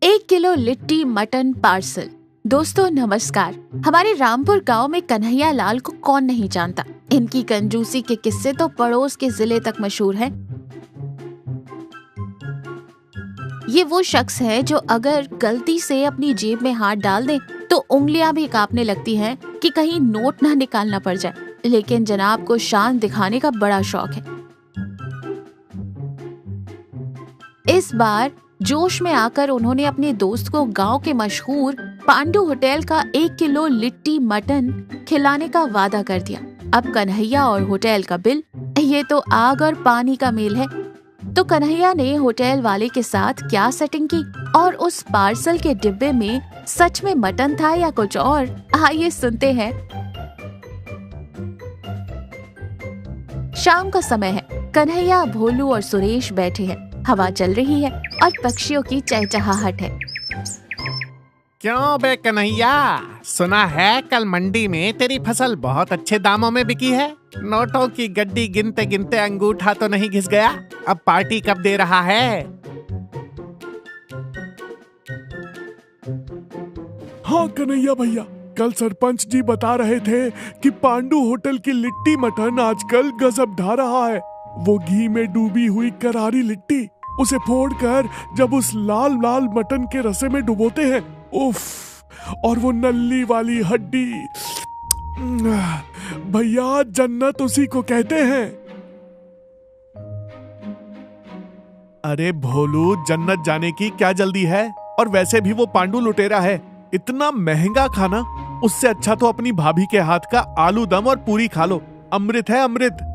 1 kilo litti mutton parcel. दोस्तों नमस्कार। हमारे रामपुर गांव में कन्हैया लाल को कौन नहीं जानता। इनकी कंजूसी के किस्से तो पड़ोस के जिले तक मशहूर हैं। ये वो शख्स है जो अगर गलती से अपनी जेब में हाथ डाल दे तो उंगलियां भी कांपने लगती हैं कि कहीं नोट ना निकालना पड़ जाए। लेकिन जनाब को शान दिखाने का बड़ा शौक है। इस बार जोश में आकर उन्होंने अपने दोस्त को गांव के मशहूर पांडु होटल का 1 किलो लिट्टी मटन खिलाने का वादा कर दिया। अब कन्हैया और होटल का बिल, ये तो आग और पानी का मेल है। तो कन्हैया ने होटल वाले के साथ क्या सेटिंग की और उस पार्सल के डिब्बे में सच में मटन था या कुछ और, आइए सुनते हैं। शाम का समय है। कन्हैया, भोलू और सुरेश बैठे हैं। हवा चल रही है और पक्षियों की चहचहाहट है। क्यों बे कन्हैया, सुना है कल मंडी में तेरी फसल बहुत अच्छे दामों में बिकी है। नोटों की गड्डी गिनते गिनते अंगूठा तो नहीं घिस गया। अब पार्टी कब दे रहा है? हाँ कन्हैया भैया, कल सरपंच जी बता रहे थे कि पांडु होटल की लिट्टी मटन आजकल गजब ढा रहा है। वो घी में डूबी हुई करारी लिट्टी, उसे फोड़कर जब उस लाल लाल मटन के रसे में डुबोते हैं, उफ, और वो नल्ली वाली हड्डी, भैया जन्नत उसी को कहते हैं। अरे भोलू, जन्नत जाने की क्या जल्दी है? और वैसे भी वो पांडु लुटेरा है। इतना महंगा खाना, उससे अच्छा तो अपनी भाभी के हाथ का आलू दम और पूरी खा लो। अमृत है अमृत।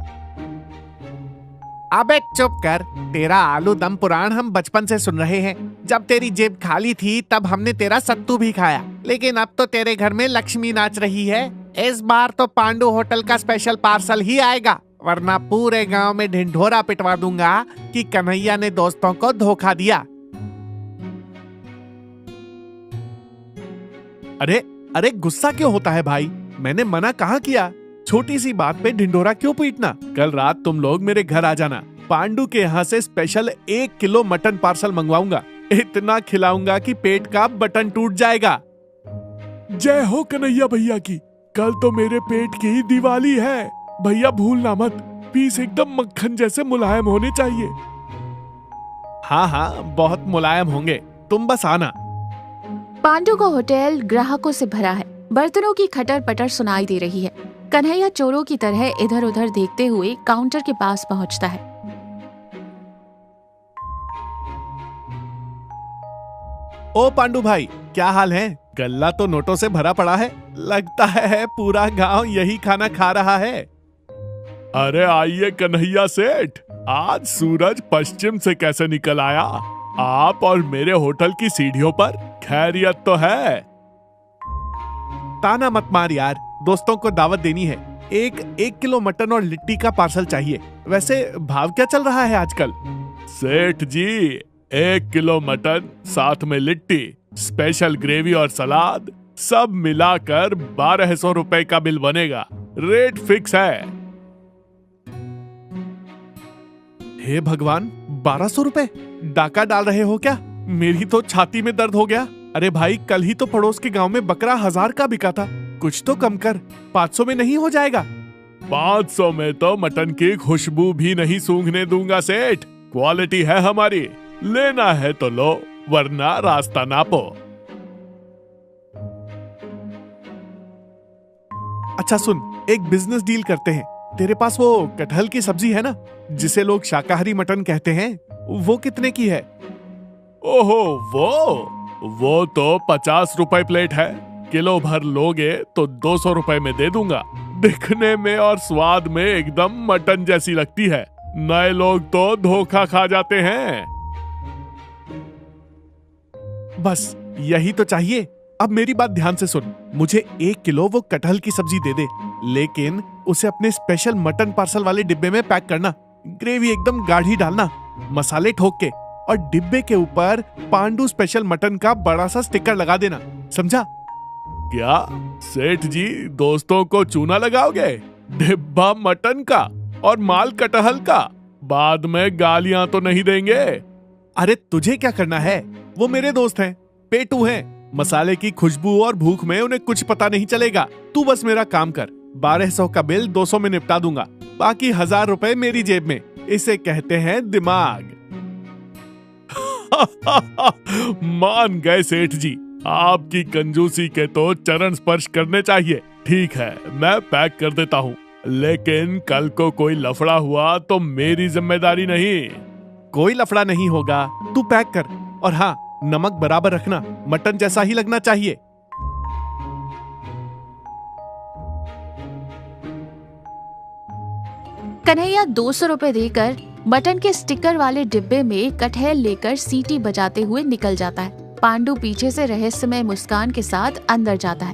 अबे चुप कर। तेरा आलू दम पुराण हम बचपन से सुन रहे हैं। जब तेरी जेब खाली थी तब हमने तेरा सत्तू भी खाया। लेकिन अब तो तेरे घर में लक्ष्मी नाच रही है। इस बार तो पांडु होटल का स्पेशल पार्सल ही आएगा, वरना पूरे गांव में ढिंढोरा पिटवा दूंगा कि कन्हैया ने दोस्तों को धोखा दिया। अरे अरे, गुस्सा क्यों होता है भाई? मैंने मना कहाँ किया? छोटी सी बात पे ढिंढोरा क्यों पीटना? कल रात तुम लोग मेरे घर आ जाना। पांडु के यहाँ से स्पेशल 1 किलो मटन पार्सल मंगवाऊंगा। इतना खिलाऊंगा कि पेट का बटन टूट जाएगा। जय हो कन्हैया भैया की। कल तो मेरे पेट की ही दिवाली है। भैया भूलना मत, पीस एकदम मक्खन जैसे मुलायम होने चाहिए। हाँ हाँ, बहुत मुलायम होंगे, तुम बस आना। पांडु का होटल ग्राहकों से भरा है। बर्तनों की खटर पटर सुनाई दे रही है। कन्हैया चोरों की तरह इधर उधर देखते हुए काउंटर के पास पहुंचता है। ओ पांडु भाई, क्या हाल है? गल्ला तो नोटों से भरा पड़ा है। लगता है पूरा गांव यही खाना खा रहा है। अरे आइए कन्हैया सेठ, आज सूरज पश्चिम से कैसे निकल आया? आप और मेरे होटल की सीढ़ियों पर खैरियत तो है? ताना मत मार यार, दोस्तों को दावत देनी है। एक किलो मटन और लिट्टी का पार्सल चाहिए। वैसे भाव क्या चल रहा है आजकल? सेठ जी, 1 किलो मटन, साथ में लिट्टी, स्पेशल ग्रेवी और सलाद, सब मिलाकर 1200 रुपए का बिल बनेगा। रेट फिक्स है। हे भगवान, 1200 रुपए? डाका डाल रहे हो क्या? मेरी तो छाती में दर्द हो गया। अरे भाई, कल ही तो पड़ोस के गांव में बकरा 1000 का बिका था। कुछ तो कम कर, 500 में नहीं हो जाएगा? 500 में तो मटन की खुशबू भी नहीं सूंघने दूंगा सेठ। क्वालिटी है हमारी, लेना है तो लो, वरना रास्ता नापो। अच्छा सुन, एक बिजनेस डील करते हैं। तेरे पास वो कटहल की सब्जी है ना, जिसे लोग शाकाहारी मटन कहते हैं, वो कितने की है? ओहो, वो तो 50 रुपए प्लेट है। किलो भर लोगे तो 200 रुपए में दे दूंगा। दिखने में और स्वाद में एकदम मटन जैसी लगती है। नए लोग तो धोखा खा जाते हैं। बस यही तो चाहिए। अब मेरी बात ध्यान से सुन। मुझे 1 किलो वो कटहल की सब्जी दे दे, लेकिन उसे अपने स्पेशल मटन पार्सल वाले डिब्बे में पैक करना। ग्रेवी एकदम गाढ़ी डालना, मसाले ठोक के, और डिब्बे के ऊपर पांडु स्पेशल मटन का बड़ा सा स्टिकर लगा देना, समझा? क्या सेठ जी, दोस्तों को चूना लगाओगे? डिब्बा मटन का और माल कटहल का, बाद में गालियां तो नहीं देंगे? अरे तुझे क्या करना है? वो मेरे दोस्त हैं, पेटू हैं। मसाले की खुशबू और भूख में उन्हें कुछ पता नहीं चलेगा। तू बस मेरा काम कर, 1200 का बिल 200 में निपटा दूंगा, बाकी 1000 रुपए मेरी जेब में। इसे कहते हैं दिमाग। मान गए सेठ जी, आपकी कंजूसी के तो चरण स्पर्श करने चाहिए। ठीक है, मैं पैक कर देता हूँ, लेकिन कल को कोई लफड़ा हुआ तो मेरी जिम्मेदारी नहीं। कोई लफड़ा नहीं होगा, तू पैक कर। और हाँ, नमक बराबर रखना, मटन जैसा ही लगना चाहिए। कन्हैया 200 रुपए देकर मटन के स्टिकर वाले डिब्बे में कटहल लेकर सीटी बजाते हुए निकल जाता है। पांडु पीछे से रहस्यमय मुस्कान के साथ अंदर जाता है।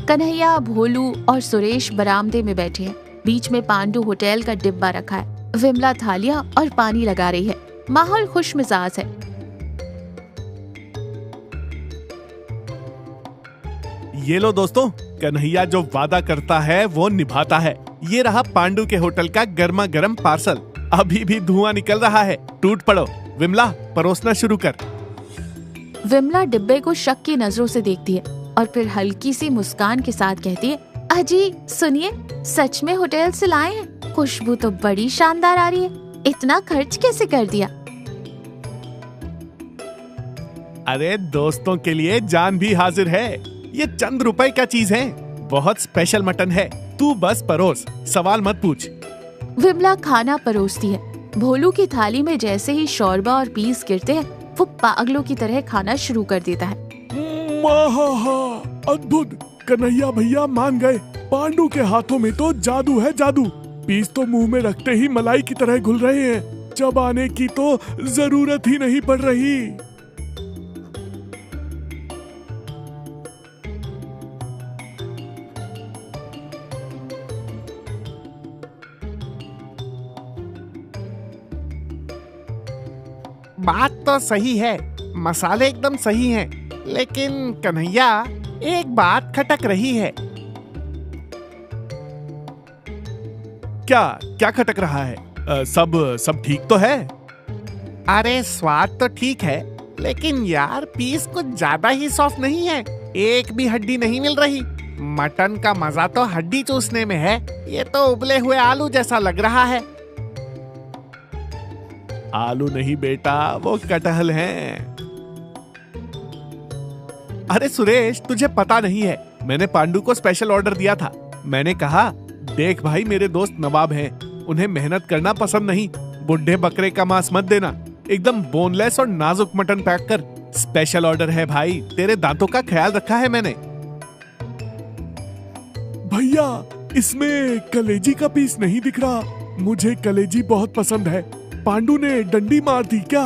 कन्हैया, भोलू और सुरेश बरामदे में बैठे हैं। बीच में पांडु होटल का डिब्बा रखा है। विमला थालियां और पानी लगा रही है। माहौल खुश मिजाज है। ये लो दोस्तों, कन्हैया जो वादा करता है वो निभाता है। ये रहा पांडु के होटल का गर्मा गर्म पार्सल। अभी भी धुआं निकल रहा है। टूट पड़ो विमला, परोसना शुरू कर। विमला डिब्बे को शक की नजरों से देखती है और फिर हल्की सी मुस्कान के साथ कहती है, अजी सुनिए, सच में होटल से लाए हैं? खुशबू तो बड़ी शानदार आ रही है। इतना खर्च कैसे कर दिया? अरे दोस्तों के लिए जान भी हाजिर है। ये चंद रुपए का चीज है, बहुत स्पेशल मटन है। तू बस परोस, सवाल मत पूछ। विमला खाना परोसती है। भोलू की थाली में जैसे ही शोरबा और पीस गिरते हैं, वो पागलों की तरह खाना शुरू कर देता है। अद्भुत, कन्हैया भैया मान गए। पांडु के हाथों में तो जादू है, जादू। पीस तो मुंह में रखते ही मलाई की तरह घुल रहे हैं। चबाने की तो जरूरत ही नहीं पड़ रही। बात तो सही है, मसाले एकदम सही हैं, लेकिन कन्हैया एक बात खटक रही है। क्या क्या खटक रहा है? सब ठीक तो है? अरे स्वाद तो ठीक है, लेकिन यार पीस कुछ ज्यादा ही सॉफ्ट नहीं है। एक भी हड्डी नहीं मिल रही। मटन का मजा तो हड्डी चूसने में है। ये तो उबले हुए आलू जैसा लग रहा है। आलू नहीं बेटा, वो कटहल हैं। अरे सुरेश, तुझे पता नहीं है, मैंने पांडु को स्पेशल ऑर्डर दिया था। मैंने कहा, देख भाई, मेरे दोस्त नवाब हैं, उन्हें मेहनत करना पसंद नहीं। बुढ़े बकरे का मांस मत देना, एकदम बोनलेस और नाजुक मटन पैक कर। स्पेशल ऑर्डर है भाई, तेरे दांतों का ख्याल रखा है मैंने। भैया, इसमें कलेजी का पीस नहीं दिख रहा। मुझे कलेजी बहुत पसंद है। पांडु ने डंडी मार दी क्या?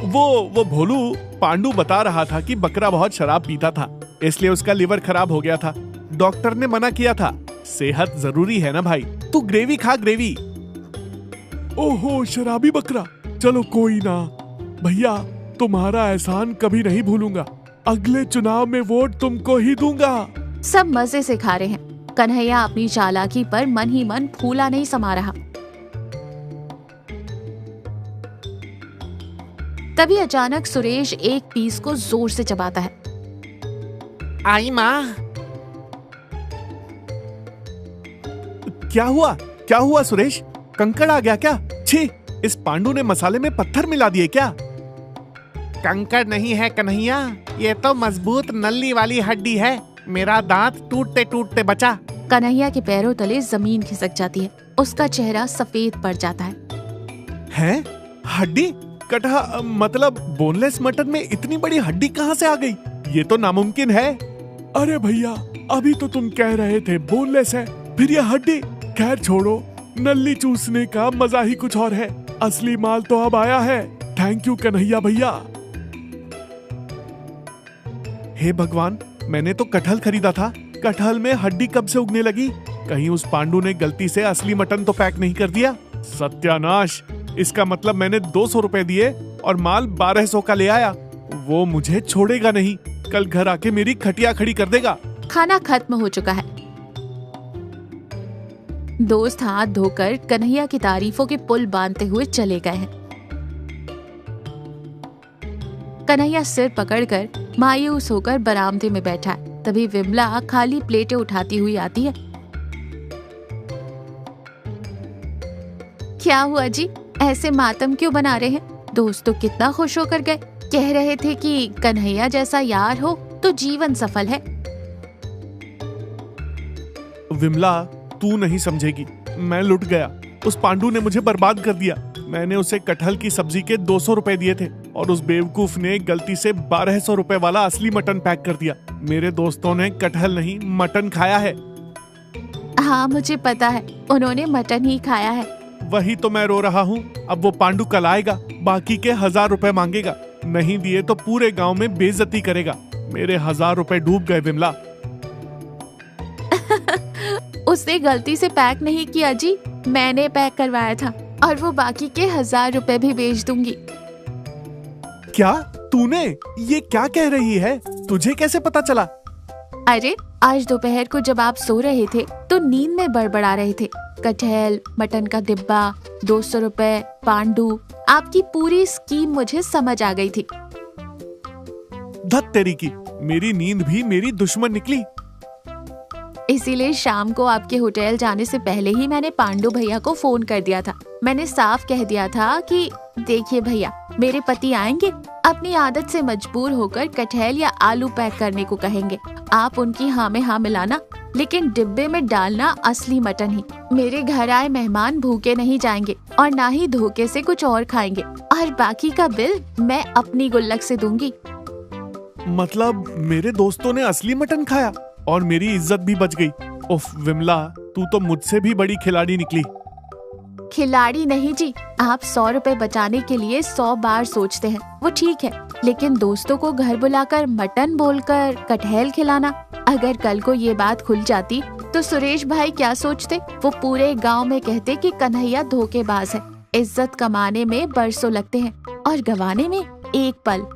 वो भोलू, पांडु बता रहा था कि बकरा बहुत शराब पीता था, इसलिए उसका लिवर खराब हो गया था। डॉक्टर ने मना किया था। सेहत जरूरी है ना भाई, तू ग्रेवी खा, ग्रेवी। ओहो, शराबी बकरा। चलो कोई ना भैया, तुम्हारा एहसान कभी नहीं भूलूंगा। अगले चुनाव में वोट तुमको ही दूंगा। सब मजे से खा रहे हैं। कन्हैया अपनी चालाकी पर मन ही मन फूला नहीं समा रहा। तभी अचानक सुरेश एक पीस को जोर से चबाता है। आई माँ। क्या हुआ सुरेश? कंकड़ आ गया क्या? छी, इस पांडु ने मसाले में पत्थर मिला दिए क्या? कंकड़ नहीं है कन्हैया, ये तो मजबूत नली वाली हड्डी है। मेरा दांत टूटते टूटते बचा। कन्हैया के पैरों तले जमीन खिसक जाती है। उसका चेहरा सफेद पड़ जाता है। हैं? हड्डी? कटहा मतलब बोनलेस मटन में इतनी बड़ी हड्डी कहाँ से आ गई? ये तो नामुमकिन है। अरे भैया, अभी तो तुम कह रहे थे बोनलेस है, फिर ये हड्डी। खैर छोड़ो, नल्ली चूसने का मजा ही कुछ और है। असली माल तो अब आया है। थैंक यू कन्हैया भैया। हे भगवान, मैंने तो कटहल खरीदा था, कटहल में हड्डी कब से उगने लगी? कहीं उस पांडु ने गलती से असली मटन तो पैक नहीं कर दिया? सत्यानाश! इसका मतलब मैंने 200 रुपए दिए और माल 1200 का ले आया। वो मुझे छोड़ेगा नहीं, कल घर आके मेरी खटिया खड़ी कर देगा। खाना खत्म हो चुका है। दोस्त हाथ धोकर कन्हैया की तारीफों के पुल बांधते हुए चले गए हैं। कन्हैया सिर पकड़कर मायूस होकर बरामदे में बैठा है। तभी विमला खाली प्लेटें उठाती हुई आती है। क्या हुआ जी, ऐसे मातम क्यों बना रहे हैं? दोस्त तो कितना खुश होकर गए, कह रहे थे कि कन्हैया जैसा यार हो तो जीवन सफल है। विमला, तू नहीं समझेगी, मैं लुट गया। उस पांडु ने मुझे बर्बाद कर दिया। मैंने उसे कटहल की सब्जी के 200 रुपए दिए थे और उस बेवकूफ ने गलती से 1200 रुपए वाला असली मटन पैक कर दिया। मेरे दोस्तों ने कटहल नहीं मटन खाया है। हाँ मुझे पता है, उन्होंने मटन ही खाया है। वही तो मैं रो रहा हूँ। अब वो पांडु कल आएगा, बाकी के 1000 रुपए मांगेगा। नहीं दिए तो पूरे गांव में बेइज्जती करेगा। मेरे 1000 रुपए डूब गए विमला। उसने गलती से पैक नहीं किया जी, मैंने पैक करवाया था और वो बाकी के 1000 रुपए भी भेज दूंगी। क्या तूने? ये क्या कह रही है? तुझे कैसे पता चला? अरे आज दोपहर को जब आप सो रहे थे तो नींद में बड़बड़ा रहे थे। कटहल, मटन का डिब्बा, 200 रुपए, पांडु, आपकी पूरी स्कीम मुझे समझ आ गई थी। धत तेरी की, मेरी नींद भी मेरी दुश्मन निकली। इसीलिए शाम को आपके होटल जाने से पहले ही मैंने पांडु भैया को फोन कर दिया था। मैंने साफ कह दिया था कि देखिए भैया, मेरे पति आएंगे, अपनी आदत से मजबूर होकर कटहल या आलू पैक करने को कहेंगे। आप उनकी हाँ में हाँ मिलाना, लेकिन डिब्बे में डालना असली मटन ही। मेरे घर आए मेहमान भूखे नहीं जाएंगे और ना ही धोखे से कुछ और खाएंगे, और बाकी का बिल मैं अपनी गुल्लक से दूंगी। मतलब मेरे दोस्तों ने असली मटन खाया और मेरी इज्जत भी बच गई। उफ विमला, तू तो मुझसे भी बड़ी खिलाड़ी निकली। खिलाड़ी नहीं जी, आप 100 रुपए बचाने के लिए 100 बार सोचते हैं, वो ठीक है, लेकिन दोस्तों को घर बुलाकर मटन बोलकर कटहल खिलाना, अगर कल को ये बात खुल जाती तो सुरेश भाई क्या सोचते? वो पूरे गांव में कहते कि कन्हैया धोखेबाज है। इज्जत कमाने में बरसों लगते हैं और गंवाने में एक पल।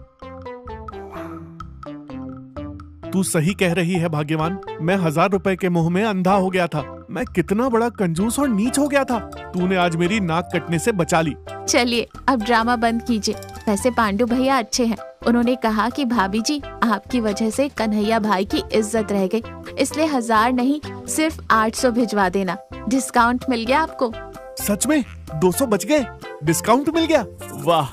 तू सही कह रही है भाग्यवान। मैं 1000 रुपए के मुंह में अंधा हो गया था। मैं कितना बड़ा कंजूस और नीच हो गया था। तूने आज मेरी नाक कटने से बचा ली। चलिए अब ड्रामा बंद कीजिए। वैसे पांडु भैया अच्छे हैं, उन्होंने कहा कि भाभी जी आपकी वजह से कन्हैया भाई की इज्जत रह गई, इसलिए 1000 नहीं सिर्फ 800 भिजवा देना, डिस्काउंट मिल गया आपको। सच में 200 बच गए? डिस्काउंट मिल गया? वाह,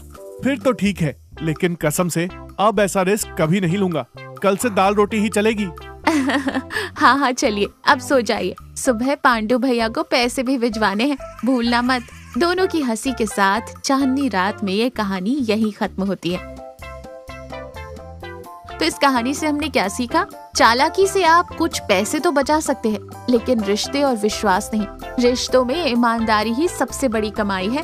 फिर तो ठीक है, लेकिन कसम से अब ऐसा रिस्क कभी नहीं लूंगा। कल से दाल रोटी ही चलेगी। हाँ हाँ चलिए अब सो जाइए, सुबह पांडु भैया को पैसे भी भिजवाने हैं, भूलना मत। दोनों की हंसी के साथ चांदनी रात में ये कहानी यही खत्म होती है। तो इस कहानी से हमने क्या सीखा? चालाकी से आप कुछ पैसे तो बचा सकते हैं, लेकिन रिश्ते और विश्वास नहीं। रिश्तों में ईमानदारी ही सबसे बड़ी कमाई है।